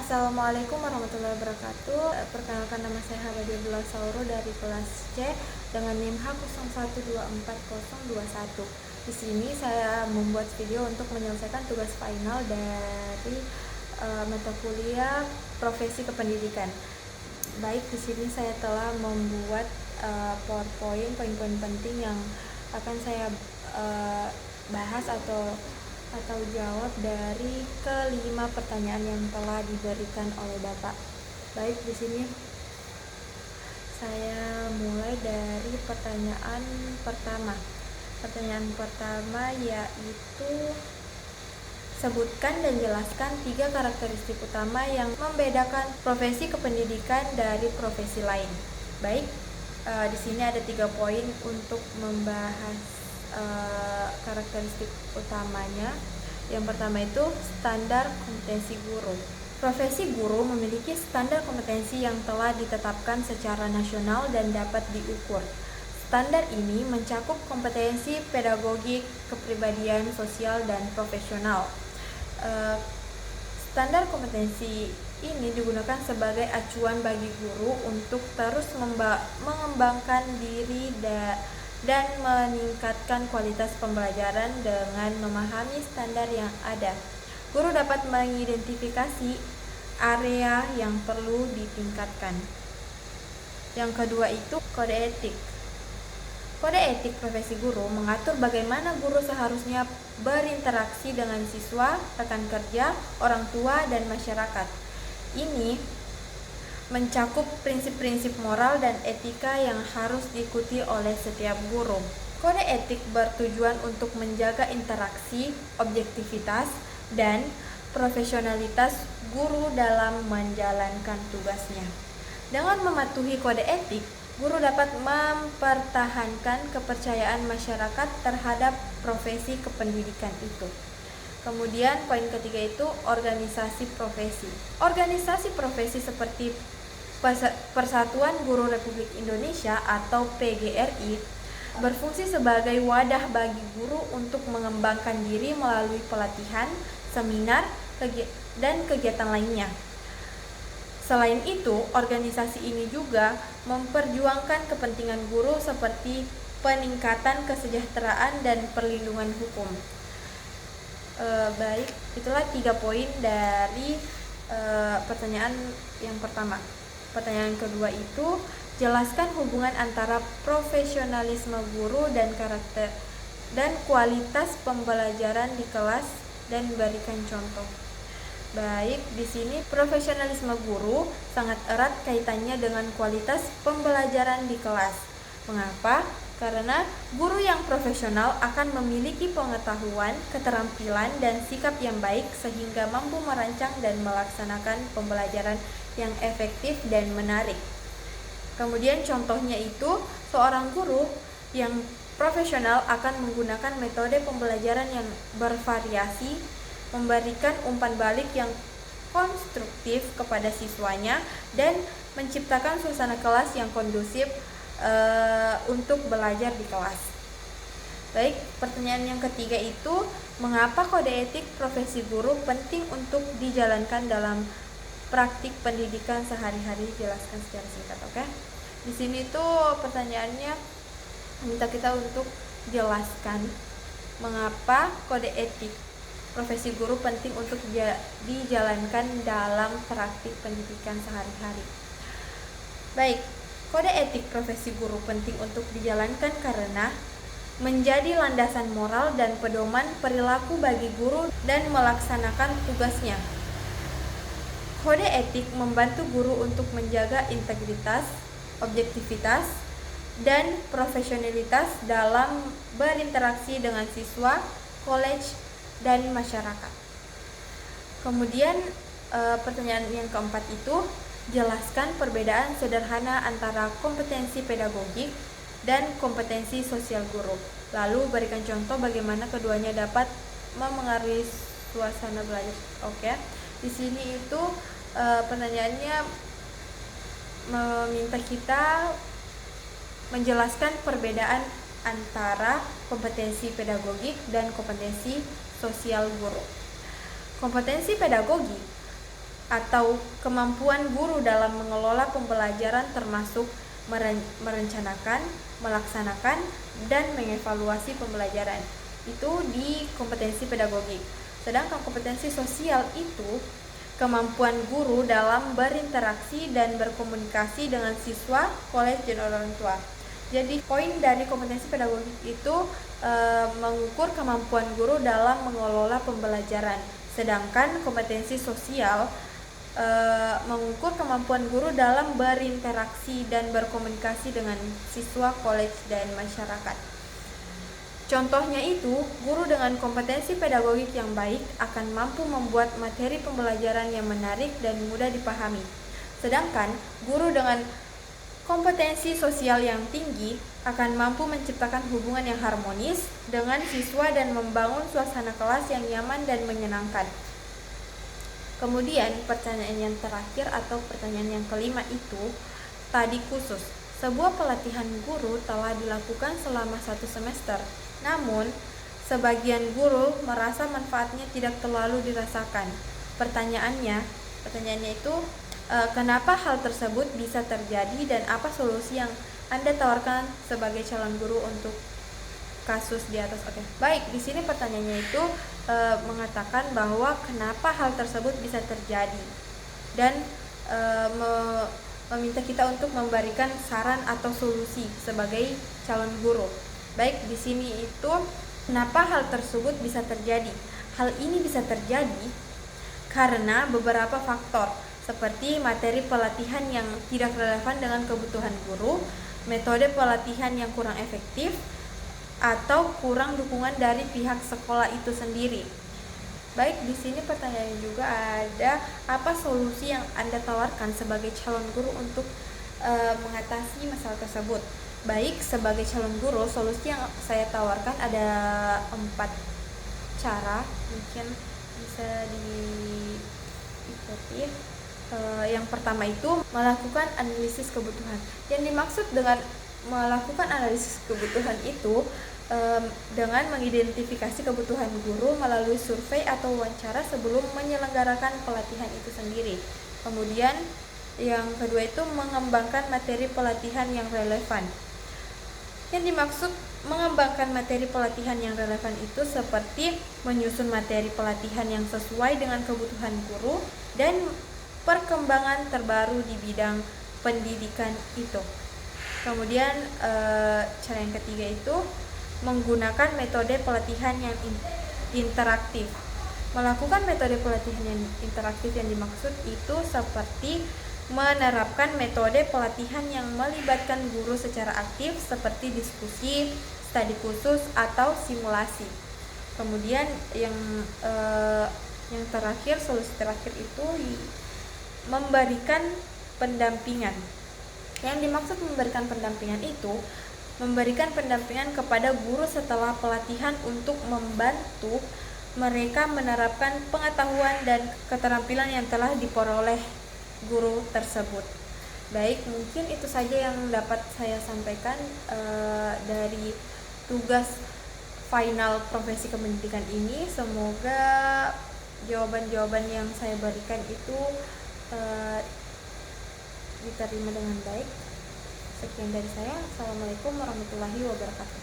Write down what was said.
Assalamualaikum warahmatullahi wabarakatuh. Perkenalkan, nama saya Habadia Abdullah Sauro dari kelas C dengan NIM H01244021. Di sini saya membuat video untuk menyelesaikan tugas final dari mata kuliah profesi kependidikan. Baik, di sini saya telah membuat PowerPoint, poin-poin penting yang akan saya bahas atau jawab dari kelima pertanyaan yang telah diberikan oleh Bapak. Baik, di sini saya mulai dari pertanyaan pertama. Pertanyaan pertama yaitu sebutkan dan jelaskan 3 karakteristik utama yang membedakan profesi kependidikan dari profesi lain. Baik, di sini ada 3 poin untuk membahas karakteristik utamanya. Yang pertama itu standar kompetensi guru. Profesi guru memiliki standar kompetensi yang telah ditetapkan secara nasional dan dapat diukur. Standar ini mencakup kompetensi pedagogik, kepribadian, sosial, dan profesional. Standar kompetensi ini digunakan sebagai acuan bagi guru untuk terus mengembangkan diri dan meningkatkan kualitas pembelajaran dengan memahami standar yang ada. Guru dapat mengidentifikasi area yang perlu ditingkatkan. Yang kedua itu kode etik. Kode etik profesi guru mengatur bagaimana guru seharusnya berinteraksi dengan siswa, rekan kerja, orang tua, dan masyarakat. Ini mencakup prinsip-prinsip moral dan etika yang harus diikuti oleh setiap guru. Kode etik bertujuan untuk menjaga interaksi, objektivitas, dan profesionalitas guru dalam menjalankan tugasnya. Dengan mematuhi kode etik, guru dapat mempertahankan kepercayaan masyarakat terhadap profesi kependidikan itu. Kemudian poin ketiga itu organisasi profesi. Organisasi profesi seperti Persatuan Guru Republik Indonesia atau PGRI berfungsi sebagai wadah bagi guru untuk mengembangkan diri melalui pelatihan, seminar, dan kegiatan lainnya. Selain itu, organisasi ini juga memperjuangkan kepentingan guru seperti peningkatan kesejahteraan dan perlindungan hukum. Baik, itulah 3 poin dari pertanyaan yang pertama. Pertanyaan kedua itu, jelaskan hubungan antara profesionalisme guru dan karakter dan kualitas pembelajaran di kelas dan berikan contoh. Baik, di sini profesionalisme guru sangat erat kaitannya dengan kualitas pembelajaran di kelas. Mengapa? Karena guru yang profesional akan memiliki pengetahuan, keterampilan, dan sikap yang baik sehingga mampu merancang dan melaksanakan pembelajaran yang efektif dan menarik. Kemudian contohnya itu, seorang guru yang profesional akan menggunakan metode pembelajaran yang bervariasi, memberikan umpan balik yang konstruktif kepada siswanya, dan menciptakan suasana kelas yang kondusif untuk belajar di kelas. Baik, pertanyaan yang ketiga itu, mengapa kode etik profesi guru penting untuk dijalankan dalam praktik pendidikan sehari-hari? Jelaskan secara singkat, oke? Di sini tuh pertanyaannya minta kita untuk jelaskan mengapa kode etik profesi guru penting untuk dijalankan dalam praktik pendidikan sehari-hari. Baik, kode etik profesi guru penting untuk dijalankan karena menjadi landasan moral dan pedoman perilaku bagi guru dan melaksanakan tugasnya. Kode etik membantu guru untuk menjaga integritas, objektivitas, dan profesionalitas dalam berinteraksi dengan siswa, college, dan masyarakat. Kemudian pertanyaan yang keempat itu, jelaskan perbedaan sederhana antara kompetensi pedagogik dan kompetensi sosial guru. Lalu berikan contoh bagaimana keduanya dapat memengaruhi suasana belajar. Oke. Di sini itu pertanyaannya meminta kita menjelaskan perbedaan antara kompetensi pedagogik dan kompetensi sosial guru. Kompetensi pedagogik atau kemampuan guru dalam mengelola pembelajaran termasuk merencanakan, melaksanakan, dan mengevaluasi pembelajaran. Itu di kompetensi pedagogik. Sedangkan kompetensi sosial itu kemampuan guru dalam berinteraksi dan berkomunikasi dengan siswa, kolej, dan orang tua. Jadi poin dari kompetensi pedagogik itu mengukur kemampuan guru dalam mengelola pembelajaran. Sedangkan kompetensi sosial mengukur kemampuan guru dalam berinteraksi dan berkomunikasi dengan siswa, kolej, dan masyarakat. Contohnya itu, guru dengan kompetensi pedagogik yang baik akan mampu membuat materi pembelajaran yang menarik dan mudah dipahami. Sedangkan guru dengan kompetensi sosial yang tinggi akan mampu menciptakan hubungan yang harmonis dengan siswa dan membangun suasana kelas yang nyaman dan menyenangkan. Kemudian pertanyaan yang terakhir atau pertanyaan yang kelima itu tadi khusus. Sebuah pelatihan guru telah dilakukan selama 1 semester. Namun, sebagian guru merasa manfaatnya tidak terlalu dirasakan. Pertanyaannya itu kenapa hal tersebut bisa terjadi dan apa solusi yang Anda tawarkan sebagai calon guru untuk kasus di atas. Oke. Baik, di sini pertanyaannya itu mengatakan bahwa kenapa hal tersebut bisa terjadi dan meminta kita untuk memberikan saran atau solusi sebagai calon guru. Baik, di sini itu kenapa hal tersebut bisa terjadi? Hal ini bisa terjadi karena beberapa faktor seperti materi pelatihan yang tidak relevan dengan kebutuhan guru, metode pelatihan yang kurang efektif, atau kurang dukungan dari pihak sekolah itu sendiri. Baik, di sini pertanyaannya juga ada apa solusi yang Anda tawarkan sebagai calon guru untuk mengatasi masalah tersebut. Baik, sebagai calon guru, solusi yang saya tawarkan ada 4 cara, mungkin bisa diikuti. Yang pertama itu melakukan analisis kebutuhan. Yang dimaksud dengan melakukan analisis kebutuhan itu dengan mengidentifikasi kebutuhan guru melalui survei atau wawancara sebelum menyelenggarakan pelatihan itu sendiri. Kemudian yang kedua itu mengembangkan materi pelatihan yang relevan. Yang dimaksud mengembangkan materi pelatihan yang relevan itu seperti menyusun materi pelatihan yang sesuai dengan kebutuhan guru dan perkembangan terbaru di bidang pendidikan itu. Kemudian cara yang ketiga itu menggunakan metode pelatihan yang interaktif. Melakukan metode pelatihan yang interaktif yang dimaksud itu seperti menerapkan metode pelatihan yang melibatkan guru secara aktif seperti diskusi, studi khusus, atau simulasi. Kemudian yang terakhir, solusi terakhir itu memberikan pendampingan. Yang dimaksud memberikan pendampingan itu memberikan pendampingan kepada guru setelah pelatihan untuk membantu mereka menerapkan pengetahuan dan keterampilan yang telah diperoleh guru tersebut. Baik, mungkin itu saja yang dapat saya sampaikan dari tugas final profesi kependidikan ini. Semoga jawaban-jawaban yang saya berikan itu diterima dengan baik. Sekian dari saya. Assalamualaikum warahmatullahi wabarakatuh.